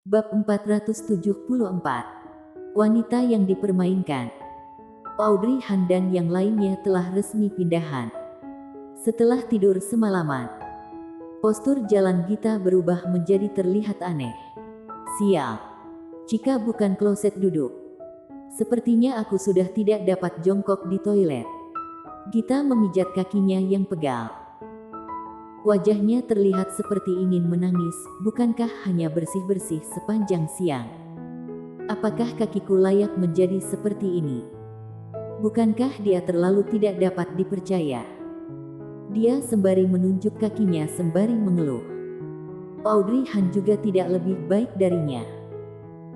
Bab 474. Wanita yang dipermainkan. Audrey Han dan yang lainnya telah resmi pindahan. Setelah tidur semalaman, postur jalan Gita berubah menjadi terlihat aneh. Sial. Jika bukan kloset duduk, sepertinya aku sudah tidak dapat jongkok di toilet. Gita memijat kakinya yang pegal. Wajahnya terlihat seperti ingin menangis, bukankah hanya bersih-bersih sepanjang siang? Apakah kakiku layak menjadi seperti ini? Bukankah dia terlalu tidak dapat dipercaya? Dia sembari menunjuk kakinya sembari mengeluh. Audrey Han juga tidak lebih baik darinya.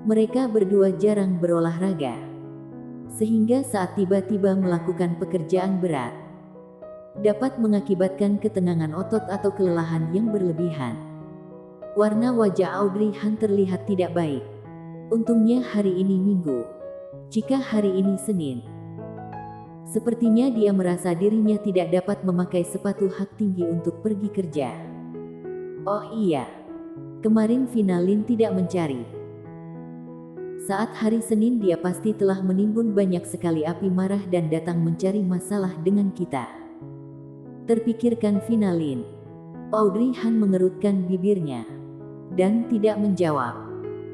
Mereka berdua jarang berolahraga, sehingga saat tiba-tiba melakukan pekerjaan berat, dapat mengakibatkan ketenangan otot atau kelelahan yang berlebihan. Warna wajah Audrey Han terlihat tidak baik. Untungnya hari ini Minggu. Jika hari ini Senin, sepertinya dia merasa dirinya tidak dapat memakai sepatu hak tinggi untuk pergi kerja. Oh iya, kemarin Vinalin tidak mencari. Saat hari Senin dia pasti telah menimbun banyak sekali api marah dan datang mencari masalah dengan kita. Terpikirkan Vinalin. Audrey Han mengerutkan bibirnya dan tidak menjawab.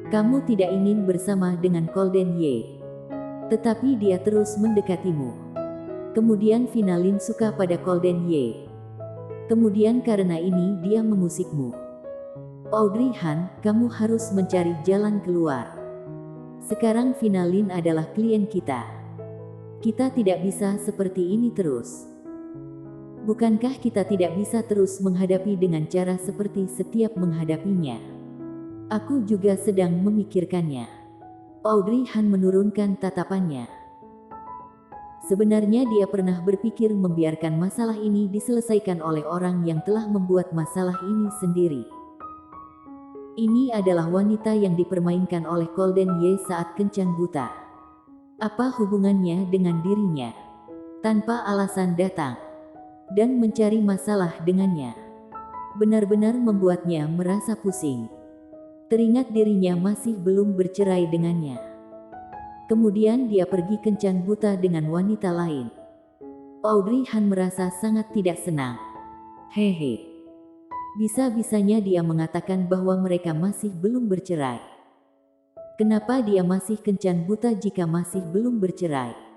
Kamu tidak ingin bersama dengan Golden Ye, tetapi dia terus mendekatimu. Kemudian Vinalin suka pada Golden Ye. Kemudian karena ini dia mengusikmu. Audrey Han, kamu harus mencari jalan keluar. Sekarang Vinalin adalah klien kita. Kita tidak bisa seperti ini terus. Bukankah kita tidak bisa terus menghadapi dengan cara seperti setiap menghadapinya? Aku juga sedang memikirkannya. Audrey Han menurunkan tatapannya. Sebenarnya dia pernah berpikir membiarkan masalah ini diselesaikan oleh orang yang telah membuat masalah ini sendiri. Ini adalah wanita yang dipermainkan oleh Golden Ye saat kencan buta. Apa hubungannya dengan dirinya? Tanpa alasan datang dan mencari masalah dengannya. Benar-benar membuatnya merasa pusing. Teringat dirinya masih belum bercerai dengannya. Kemudian dia pergi kencan buta dengan wanita lain. Audrey Han merasa sangat tidak senang. Hehe. Bisa-bisanya dia mengatakan bahwa mereka masih belum bercerai. Kenapa dia masih kencan buta jika masih belum bercerai?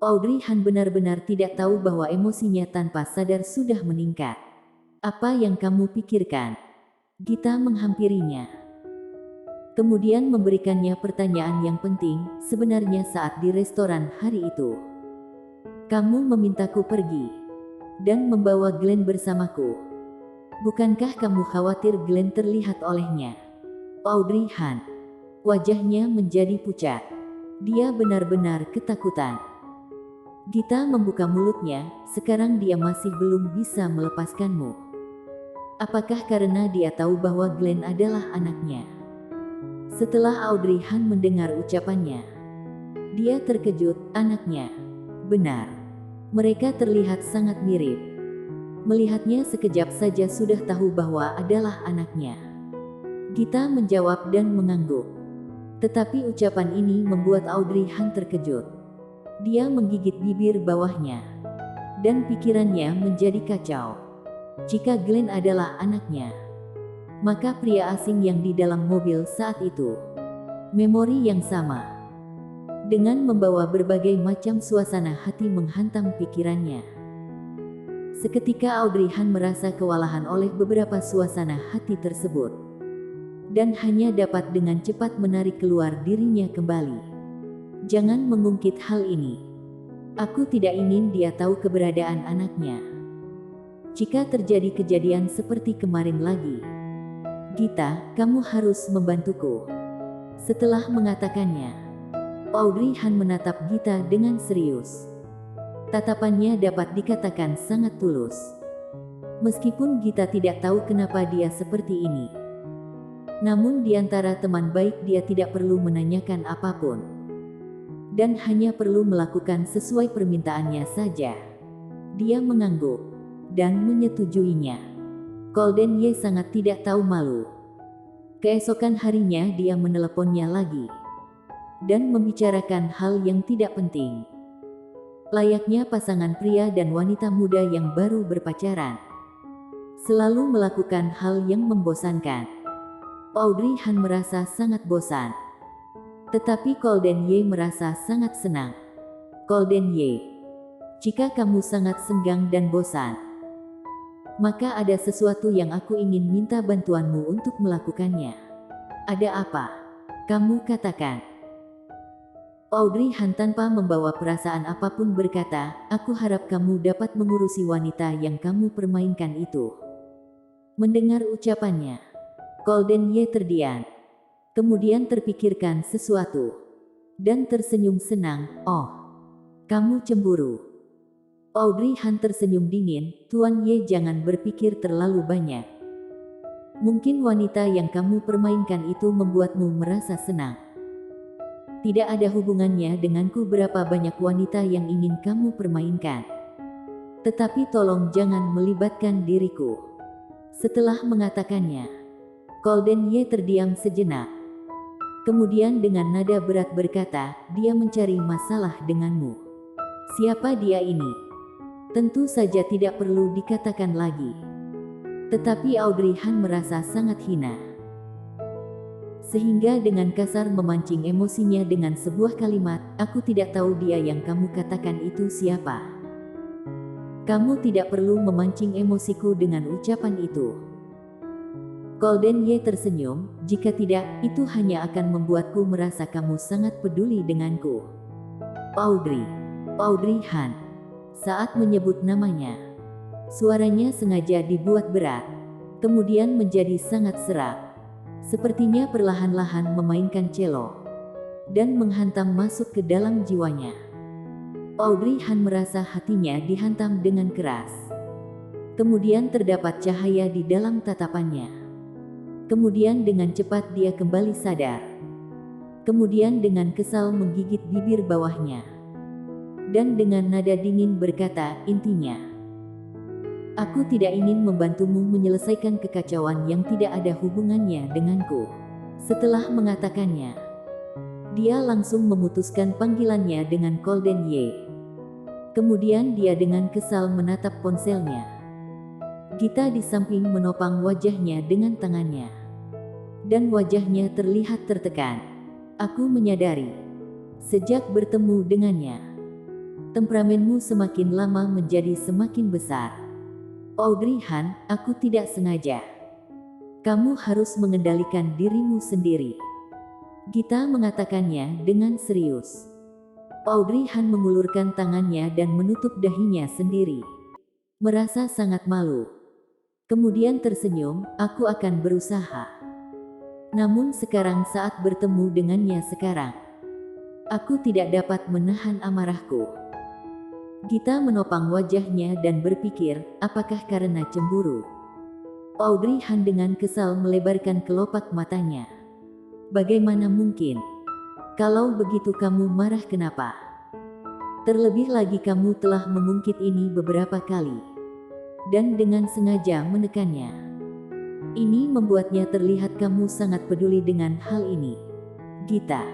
Audrey Han benar-benar tidak tahu bahwa emosinya tanpa sadar sudah meningkat. Apa yang kamu pikirkan? Gita menghampirinya. Kemudian memberikannya pertanyaan yang penting, sebenarnya saat di restoran hari itu. Kamu memintaku pergi dan membawa Glenn bersamaku. Bukankah kamu khawatir Glenn terlihat olehnya? Audrey Han. Wajahnya menjadi pucat. Dia benar-benar ketakutan. Gita membuka mulutnya, sekarang dia masih belum bisa melepaskanmu. Apakah karena dia tahu bahwa Glenn adalah anaknya? Setelah Audrey Han mendengar ucapannya, dia terkejut, anaknya. Benar. Mereka terlihat sangat mirip. Melihatnya sekejap saja sudah tahu bahwa adalah anaknya. Gita menjawab dan mengangguk. Tetapi ucapan ini membuat Audrey Han terkejut. Dia menggigit bibir bawahnya. Dan pikirannya menjadi kacau. Jika Glenn adalah anaknya, maka pria asing yang di dalam mobil saat itu, memori yang sama, dengan membawa berbagai macam suasana hati menghantam pikirannya. Seketika Audrey Han merasa kewalahan oleh beberapa suasana hati tersebut, dan hanya dapat dengan cepat menarik keluar dirinya kembali. Jangan mengungkit hal ini. Aku tidak ingin dia tahu keberadaan anaknya. Jika terjadi kejadian seperti kemarin lagi, Gita, kamu harus membantuku. Setelah mengatakannya, Audrey Han menatap Gita dengan serius. Tatapannya dapat dikatakan sangat tulus. Meskipun Gita tidak tahu kenapa dia seperti ini. Namun di antara teman baik dia tidak perlu menanyakan apapun. Dan hanya perlu melakukan sesuai permintaannya saja. Dia mengangguk dan menyetujuinya. Golden Ye sangat tidak tahu malu. Keesokan harinya dia meneleponnya lagi dan membicarakan hal yang tidak penting. Layaknya pasangan pria dan wanita muda yang baru berpacaran, selalu melakukan hal yang membosankan. Audrey Han merasa sangat bosan. Tetapi Golden Ye merasa sangat senang. Golden Ye, jika kamu sangat senggang dan bosan, maka ada sesuatu yang aku ingin minta bantuanmu untuk melakukannya. Ada apa? Kamu katakan. Audrey Han tanpa membawa perasaan apapun berkata, aku harap kamu dapat mengurusi wanita yang kamu permainkan itu. Mendengar ucapannya, Golden Ye terdiam. Kemudian terpikirkan sesuatu dan tersenyum senang. Oh, kamu cemburu. Audrey Han tersenyum dingin. Tuan Ye, jangan berpikir terlalu banyak. Mungkin wanita yang kamu permainkan itu membuatmu merasa senang. Tidak ada hubungannya denganku berapa banyak wanita yang ingin kamu permainkan. Tetapi tolong jangan melibatkan diriku. Setelah mengatakannya, Golden Ye terdiam sejenak. Kemudian dengan nada berat berkata, dia mencari masalah denganmu. Siapa dia ini? Tentu saja tidak perlu dikatakan lagi. Tetapi Audrey Han merasa sangat hina. Sehingga dengan kasar memancing emosinya dengan sebuah kalimat, aku tidak tahu dia yang kamu katakan itu siapa. Kamu tidak perlu memancing emosiku dengan ucapan itu. Golden Ye tersenyum, jika tidak, itu hanya akan membuatku merasa kamu sangat peduli denganku. Audrey Han. Saat menyebut namanya, suaranya sengaja dibuat berat, kemudian menjadi sangat serak. Sepertinya perlahan-lahan memainkan cello dan menghantam masuk ke dalam jiwanya. Audrey Han merasa hatinya dihantam dengan keras. Kemudian terdapat cahaya di dalam tatapannya. Kemudian dengan cepat dia kembali sadar. Kemudian dengan kesal menggigit bibir bawahnya. Dan dengan nada dingin berkata, intinya, aku tidak ingin membantumu menyelesaikan kekacauan yang tidak ada hubungannya denganku. Setelah mengatakannya, dia langsung memutuskan panggilannya dengan Golden Ye. Kemudian dia dengan kesal menatap ponselnya. Gita di samping menopang wajahnya dengan tangannya. Dan wajahnya terlihat tertekan. Aku menyadari, sejak bertemu dengannya, temperamenmu semakin lama menjadi semakin besar. Audrey Han, aku tidak sengaja. Kamu harus mengendalikan dirimu sendiri. Gita mengatakannya dengan serius. Audrey Han mengulurkan tangannya dan menutup dahinya sendiri. Merasa sangat malu. Kemudian tersenyum, aku akan berusaha. Namun sekarang saat bertemu dengannya sekarang, aku tidak dapat menahan amarahku. Gita menopang wajahnya dan berpikir, apakah karena cemburu? Audrey Han dengan kesal melebarkan kelopak matanya. Bagaimana mungkin? Kalau begitu kamu marah kenapa? Terlebih lagi kamu telah mengungkit ini beberapa kali. Dan dengan sengaja menekannya. Ini membuatnya terlihat kamu sangat peduli dengan hal ini. Gita.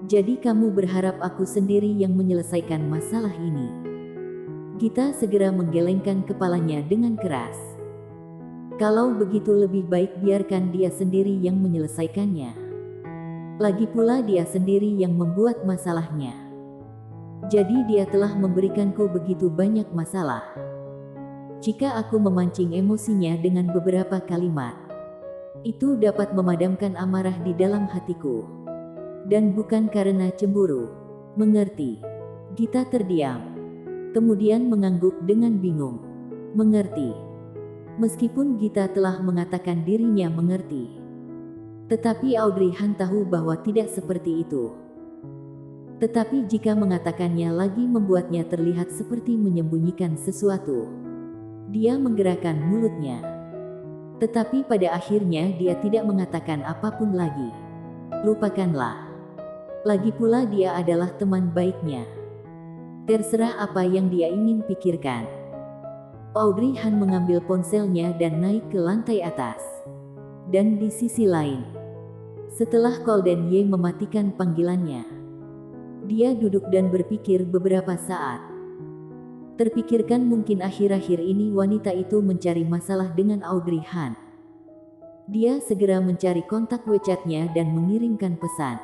Jadi kamu berharap aku sendiri yang menyelesaikan masalah ini? Gita segera menggelengkan kepalanya dengan keras. Kalau begitu lebih baik biarkan dia sendiri yang menyelesaikannya. Lagi pula dia sendiri yang membuat masalahnya. Jadi dia telah memberikanku begitu banyak masalah. Jika aku memancing emosinya dengan beberapa kalimat, itu dapat memadamkan amarah di dalam hatiku. Dan bukan karena cemburu. Mengerti? Gita terdiam. Kemudian mengangguk dengan bingung. Mengerti? Meskipun Gita telah mengatakan dirinya mengerti. Tetapi Audrey Han tahu bahwa tidak seperti itu. Tetapi jika mengatakannya lagi membuatnya terlihat seperti menyembunyikan sesuatu. Dia menggerakkan mulutnya. Tetapi pada akhirnya dia tidak mengatakan apapun lagi. Lupakanlah. Lagi pula dia adalah teman baiknya. Terserah apa yang dia ingin pikirkan. Audrey Han mengambil ponselnya dan naik ke lantai atas. Dan di sisi lain, setelah Golden Ye mematikan panggilannya, dia duduk dan berpikir beberapa saat. Terpikirkan mungkin akhir-akhir ini wanita itu mencari masalah dengan Audrey Han. Dia segera mencari kontak WeChat-nya dan mengirimkan pesan.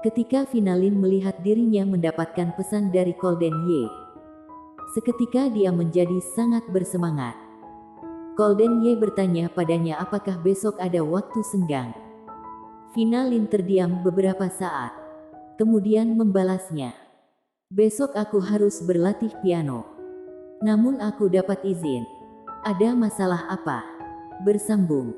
Ketika Finalin melihat dirinya mendapatkan pesan dari Golden Ye, seketika dia menjadi sangat bersemangat. Golden Ye bertanya padanya apakah besok ada waktu senggang. Finalin terdiam beberapa saat, kemudian membalasnya. Besok aku harus berlatih piano. Namun aku dapat izin. Ada masalah apa? Bersambung.